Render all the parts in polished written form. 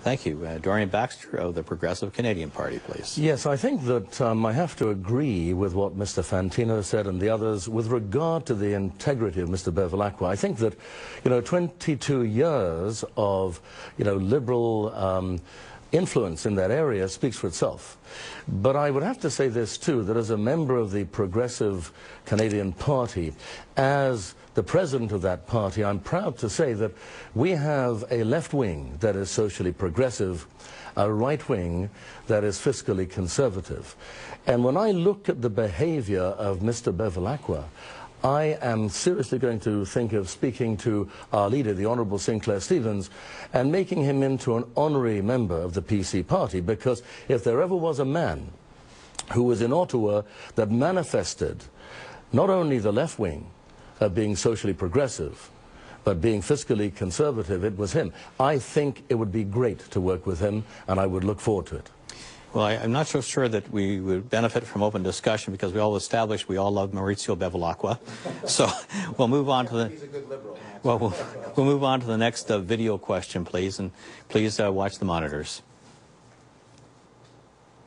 Thank you. Dorian Baxter of the Progressive Canadian Party, please. Yes, I think that I have to agree with what Mr. Fantino said and the others with regard to the integrity of Mr. Bevilacqua. I think that, 22 years of, liberal influence in that area speaks for itself. But I would have to say this too, that as a member of the Progressive Canadian Party, as the president of that party, I'm proud to say that we have a left wing that is socially progressive, a right wing that is fiscally conservative. And when I look at the behavior of Mr. Bevilacqua, I am seriously going to think of speaking to our leader, the Honourable Sinclair Stevens, and making him into an honorary member of the PC party, because if there ever was a man who was in Ottawa that manifested not only the left wing of being socially progressive, but being fiscally conservative, it was him. I think it would be great to work with him, and I would look forward to it. Well, I'm not so sure that we would benefit from open discussion, because we all established we all love Mauricio Bevilacqua. So we'll move on to the. He's a good liberal. Well, we'll move on to the next video question, please, and please watch the monitors.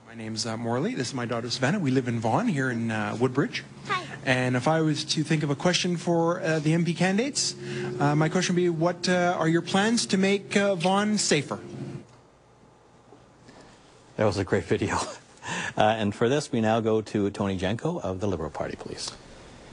My name's Morley. This is my daughter Savannah. We live in Vaughan here in Woodbridge. Hi. And if I was to think of a question for the MP candidates, my question would be: what are your plans to make Vaughan safer? That was a great video. And for this, we now go to Tony Jenko of the Liberal Party, please.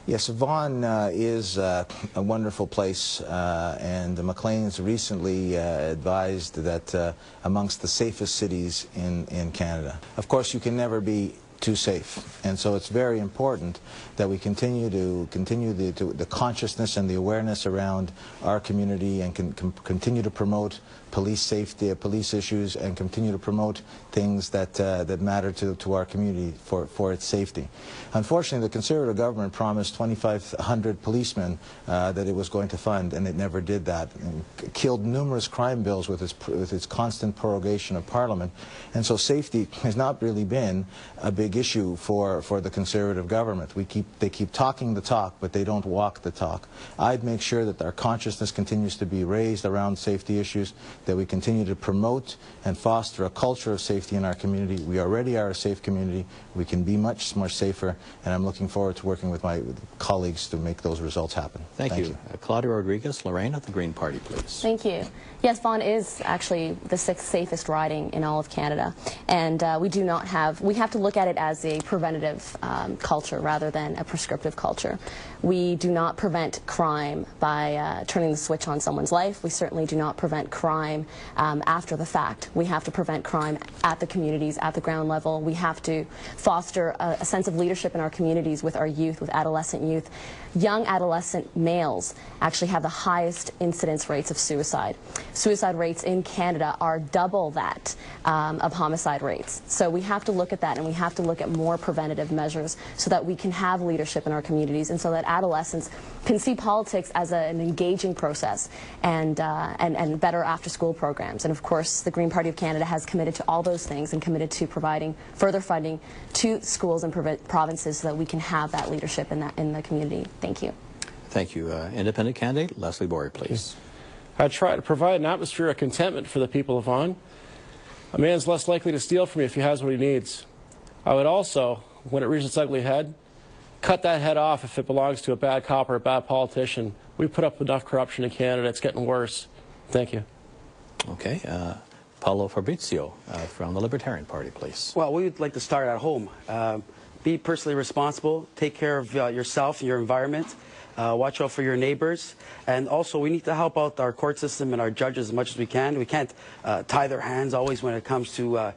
Yes, Vaughan is a wonderful place, and the Macleans recently advised that amongst the safest cities in Canada. Of course, you can never be too safe, and so it's very important that we continue the consciousness and the awareness around our community, and continue to promote police safety, police issues, and continue to promote things that that matter to our community for its safety. Unfortunately, the Conservative government promised 2,500 policemen that it was going to fund, and it never did that, and killed numerous crime bills with its constant prorogation of Parliament. And so safety has not really been a big issue for the Conservative government. They keep talking the talk, but they don't walk the talk. I'd make sure that our consciousness continues to be raised around safety issues, that we continue to promote and foster a culture of safety in our community. We already are a safe community. We can be much more safer, and I'm looking forward to working with my colleagues to make those results happen. Thank you. Claudia Rodriguez, Lorraine of the Green Party, please. Thank you. Yes, Vaughan is actually the 6th safest riding in all of Canada, and we have to look at it as a preventative culture rather than a prescriptive culture. We do not prevent crime by turning the switch on someone's life. We certainly do not prevent crime after the fact. We have to prevent crime at the communities, at the ground level. We have to foster a sense of leadership in our communities with our youth, with adolescent youth. Young adolescent males actually have the highest incidence rates of suicide. Suicide rates in Canada are double that of homicide rates. So we have to look at that, and we have to look at more preventative measures so that we can have leadership in our communities, and so that adolescents can see politics as an engaging process, and better after-school programs. And of course, the Green Party of Canada has committed to all those things and committed to providing further funding to schools and provinces so that we can have that leadership in the community. Thank you. Thank you. Independent candidate Leslie Bory, please. I try to provide an atmosphere of contentment for the people of Vaughan. A man's less likely to steal from you if he has what he needs. I would also, when it reaches its ugly head, cut that head off if it belongs to a bad cop or a bad politician. We put up enough corruption in Canada. It's getting worse. Thank you. Okay. Paolo Fabrizio from the Libertarian Party, please. Well, we would like to start at home. Be personally responsible. Take care of yourself and your environment. Watch out for your neighbors. And also, we need to help out our court system and our judges as much as we can. We can't tie their hands always when it comes to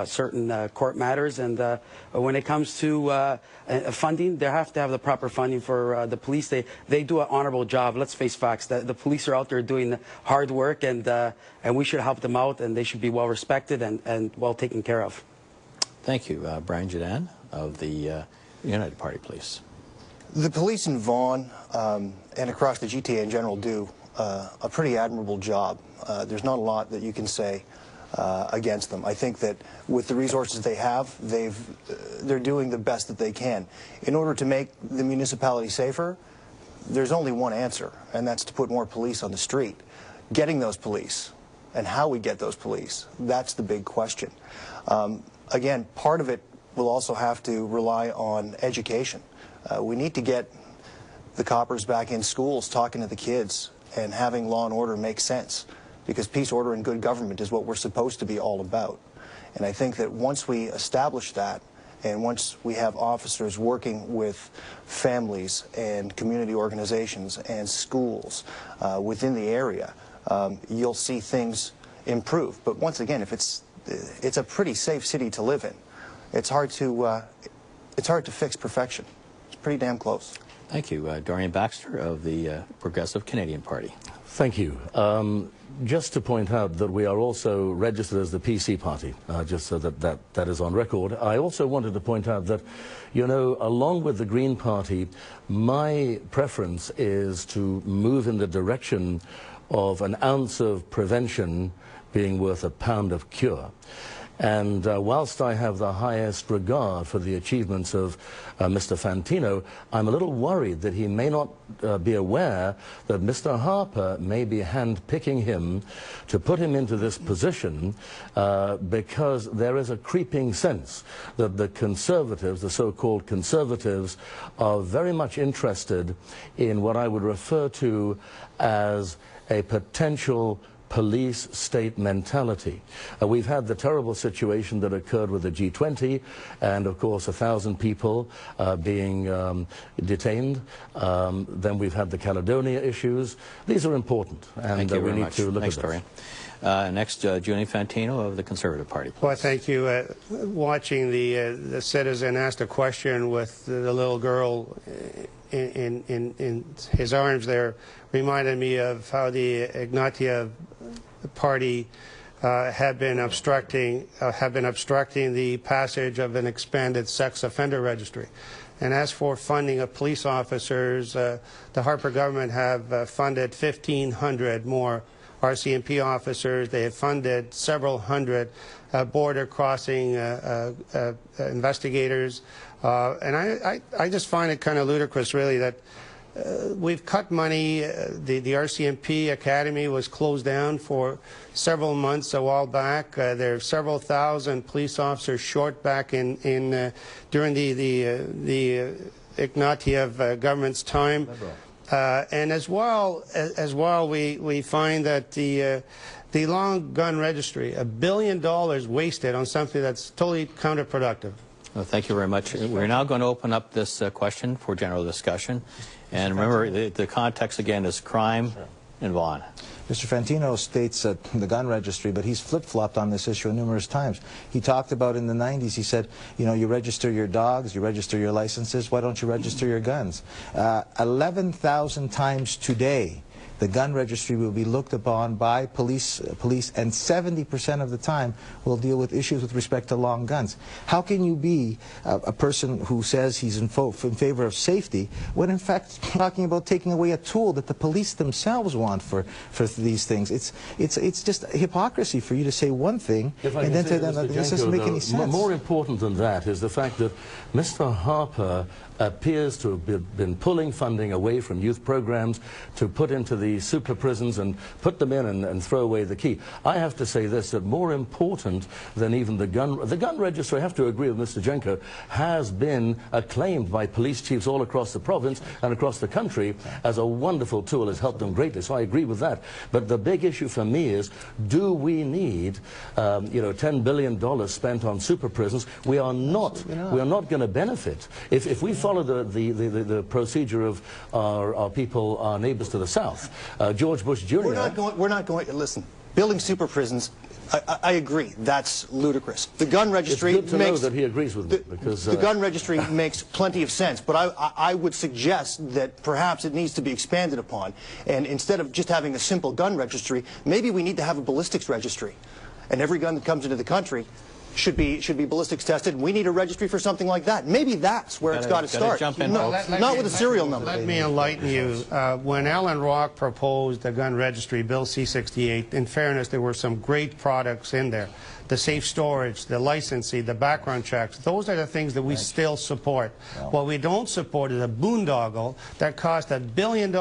certain court matters. And when it comes to funding, they have to have the proper funding for the police. They do an honorable job. Let's face facts. The police are out there doing hard work, and we should help them out, and they should be well respected and well taken care of. Thank you. Brian Jadan of the United Party, please. The police in Vaughan and across the GTA in general do a pretty admirable job. There's not a lot that you can say against them. I think that with the resources they have, they're doing the best that they can. In order to make the municipality safer, there's only one answer, and that's to put more police on the street. Getting those police and how we get those police. That's the big question. Again, part of it will also have to rely on education. We need to get the coppers back in schools talking to the kids and having law and order make sense, because peace, order, and good government is what we're supposed to be all about. And I think that once we establish that, and once we have officers working with families and community organizations and schools within the area, you'll see things improve. But once again, if it's a pretty safe city to live in. It's hard to fix perfection. It's pretty damn close. Thank you. Dorian Baxter of the Progressive Canadian Party. Thank you. Just to point out that we are also registered as the PC party, just so that is on record. I also wanted to point out that, you know, along with the Green Party, my preference is to move in the direction of an ounce of prevention being worth a pound of cure. And whilst I have the highest regard for the achievements of Mr. Fantino, I'm a little worried that he may not be aware that Mr. Harper may be hand-picking him to put him into this position because there is a creeping sense that the conservatives, the so-called conservatives, are very much interested in what I would refer to as a potential police state mentality. We've had the terrible situation that occurred with the G20 and of course 1,000 people being detained. Then we've had the Caledonia issues. These are important and we need to look at them. Next, Junie Fantino of the Conservative Party. Well, thank you. Watching the citizen ask a question with the little girl in his arms there reminded me of how the Ignatieff party have been obstructing the passage of an expanded sex offender registry. And as for funding of police officers, the Harper government have funded 1,500 more RCMP officers. They have funded several hundred border crossing investigators. And I just find it kind of ludicrous, really, that we've cut money. The RCMP Academy was closed down for several months a while back. There are several thousand police officers short back during the Ignatieff government's time. And as well, we find that the long gun registry, $1 billion wasted on something that's totally counterproductive. Well, thank you very much. We're now going to open up this question for general discussion. And remember, the context again is crime in Vaughan. Mr. Fantino states the gun registry, but he's flip-flopped on this issue numerous times. He talked about in the 90s, he said, you know, you register your dogs, you register your licenses, why don't you register your guns? 11,000 times today, the gun registry will be looked upon by police, and 70% of the time will deal with issues with respect to long guns. How can you be a person who says he's in favor of safety when in fact talking about taking away a tool that the police themselves want for these things? It's just hypocrisy for you to say one thing and then to them this doesn't make any sense. More important than that is the fact that Mr. Harper appears to have been pulling funding away from youth programs to put into the super prisons and put them in and throw away the key. I have to say this, that more important than even the gun registry, I have to agree with Mr. Jenko, has been acclaimed by police chiefs all across the province and across the country as a wonderful tool. Has helped them greatly, so I agree with that. But the big issue for me is, do we need you know, $10 billion spent on super prisons? We are not going to benefit if we follow the procedure of our people, our neighbors to the south. George Bush Jr. We're not going. Listen, building super prisons. I agree. That's ludicrous. The gun registry it's good to know that he agrees with me, because the gun registry makes plenty of sense. But I would suggest that perhaps it needs to be expanded upon. And instead of just having a simple gun registry, maybe we need to have a ballistics registry. And every gun that comes into the country should be ballistics tested. We need a registry for something like that. Maybe that's where it's got to start. Not with a serial number. Let me enlighten you. When Alan Rock proposed the gun registry, Bill C-68, in fairness, there were some great products in there. The safe storage, the licensing, the background checks. Those are the things that we still support. What we don't support is a boondoggle that cost $1 billion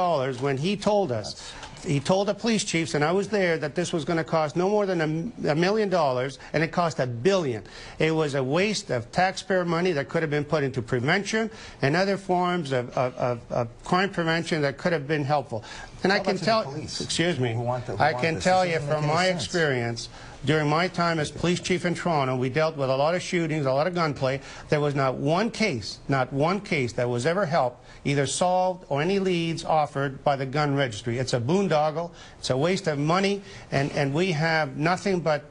when he told us he told the police chiefs, and I was there, that this was going to cost no more than $1 million, and it cost $1 billion. It was a waste of taxpayer money that could have been put into prevention and other forms of crime prevention that could have been helpful. And I can tell, excuse me, I can tell you from my experience, during my time as police chief in Toronto, we dealt with a lot of shootings, a lot of gunplay. There was not one case that was ever helped, either solved or any leads offered by the gun registry. It's a boondoggle, it's a waste of money, and we have nothing but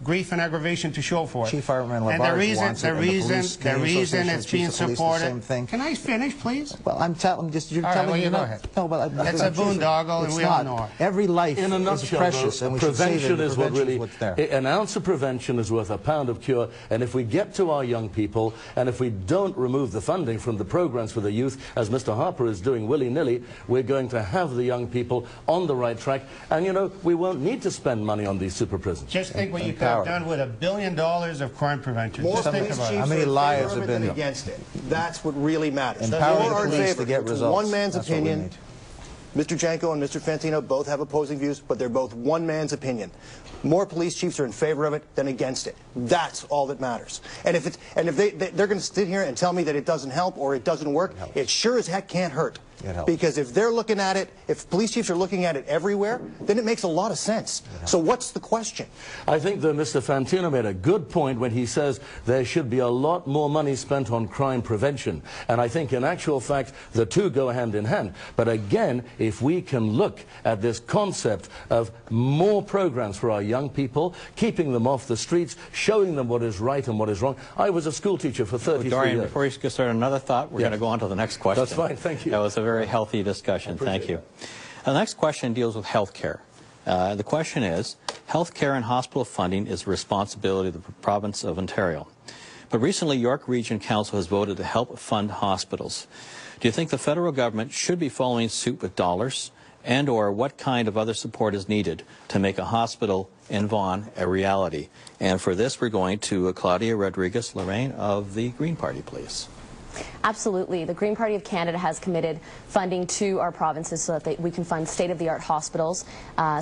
grief and aggravation to show for it. Chief Fireman and the reason it's being supported. Can I finish, please? Well, I'm telling you're all telling right, me. Go ahead. No, but it's a boondoggle, and we all know it. Every life in a nutshell, is precious, and we prevention is what really. What's there. An ounce of prevention is worth a pound of cure, and if we get to our young people, and if we don't remove the funding from the programs for the youth, as Mr. Harper is doing willy-nilly, we're going to have the young people on the right track, and you know, we won't need to spend money on these super prisons. Just think what you could have done with $1 billion of crime prevention. More Just think about it. How many lives have been against it? That's what really matters. Empower the More in police favor. to get It's results. one man's That's what we opinion. need. Mr. Janko and Mr. Fantino both have opposing views, but they're both one man's opinion. More police chiefs are in favor of it than against it. That's all that matters. And if they're going to sit here and tell me that it doesn't help or it doesn't work, it sure as heck can't hurt. Because if they're looking at it, if police chiefs are looking at it everywhere, then it makes a lot of sense. So what's the question? I think that Mr. Fantino made a good point when he says there should be a lot more money spent on crime prevention. And I think in actual fact, the two go hand in hand. But again, if we can look at this concept of more programs for our young people, keeping them off the streets, showing them what is right and what is wrong. I was a school teacher for 33 Dorian, years. before you get started, another thought, we're going to go on to the next question. That's fine, thank you. That was a very healthy discussion. Thank you. The next question deals with health care. The question is, health care and hospital funding is the responsibility of the province of Ontario. But recently, York Region Council has voted to help fund hospitals. Do you think the federal government should be following suit with dollars, and or what kind of other support is needed to make a hospital in Vaughan a reality? And for this, we're going to Claudia Rodriguez-Lorraine of the Green Party, please. Absolutely. The Green Party of Canada has committed funding to our provinces so that we can fund state-of-the-art hospitals,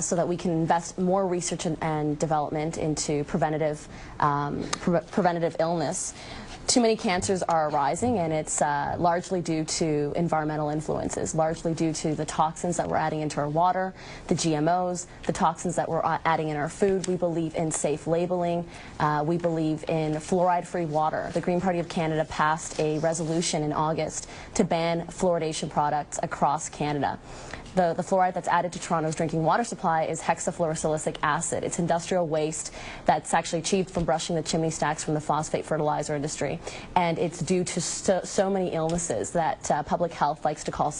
so that we can invest more research and development into preventative illness. Too many cancers are arising, and it's largely due to environmental influences, largely due to the toxins that we're adding into our water, the GMOs, the toxins that we're adding in our food. We believe in safe labeling. We believe in fluoride-free water. The Green Party of Canada passed a resolution in August to ban fluoridation products across Canada. The fluoride that's added to Toronto's drinking water supply is hexafluorosilicic acid. It's industrial waste that's actually achieved from brushing the chimney stacks from the phosphate fertilizer industry. And it's due to so many illnesses that public health likes to call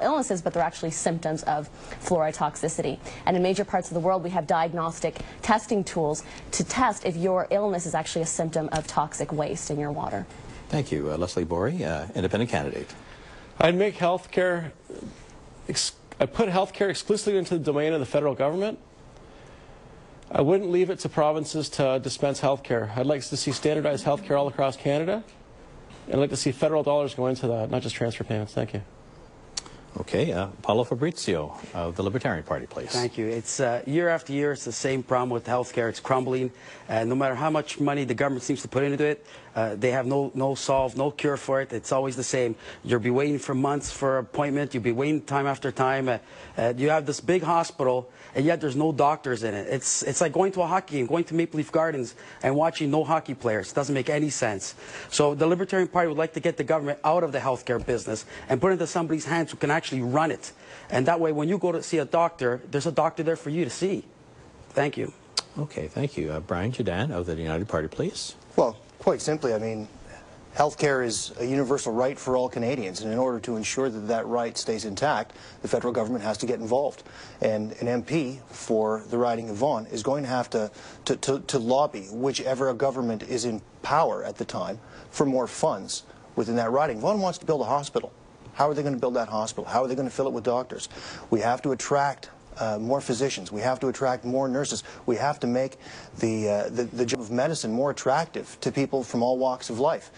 illnesses, but they're actually symptoms of fluoride toxicity. And in major parts of the world, we have diagnostic testing tools to test if your illness is actually a symptom of toxic waste in your water. Thank you. Leslie Borey, independent candidate. I'd make healthcare. I put healthcare exclusively into the domain of the federal government. I wouldn't leave it to provinces to dispense healthcare. I'd like to see standardized healthcare all across Canada, and I'd like to see federal dollars go into that, not just transfer payments. Thank you. Okay, Paulo Fabrizio of the Libertarian Party, please. Thank you. It's year after year, it's the same problem with healthcare. It's crumbling, and no matter how much money the government seems to put into it, they have no solve, no cure for it. It's always the same. You'll be waiting for months for an appointment. You'll be waiting time after time. You have this big hospital, and yet there's no doctors in it. It's like going to a hockey game, going to Maple Leaf Gardens and watching no hockey players. It doesn't make any sense. So the Libertarian Party would like to get the government out of the healthcare business and put it into somebody's hands who can actually run it. And that way, when you go to see a doctor, there's a doctor there for you to see. Thank you. Okay, thank you. Brian Jadan of the United Party, please. Well, quite simply, I mean, healthcare is a universal right for all Canadians, and in order to ensure that that right stays intact, the federal government has to get involved. And an MP for the riding of Vaughan is going to have to lobby whichever government is in power at the time for more funds within that riding. Vaughan wants to build a hospital. How are they going to build that hospital? How are they going to fill it with doctors? We have to attract more physicians. We have to attract more nurses. We have to make the job of medicine more attractive to people from all walks of life.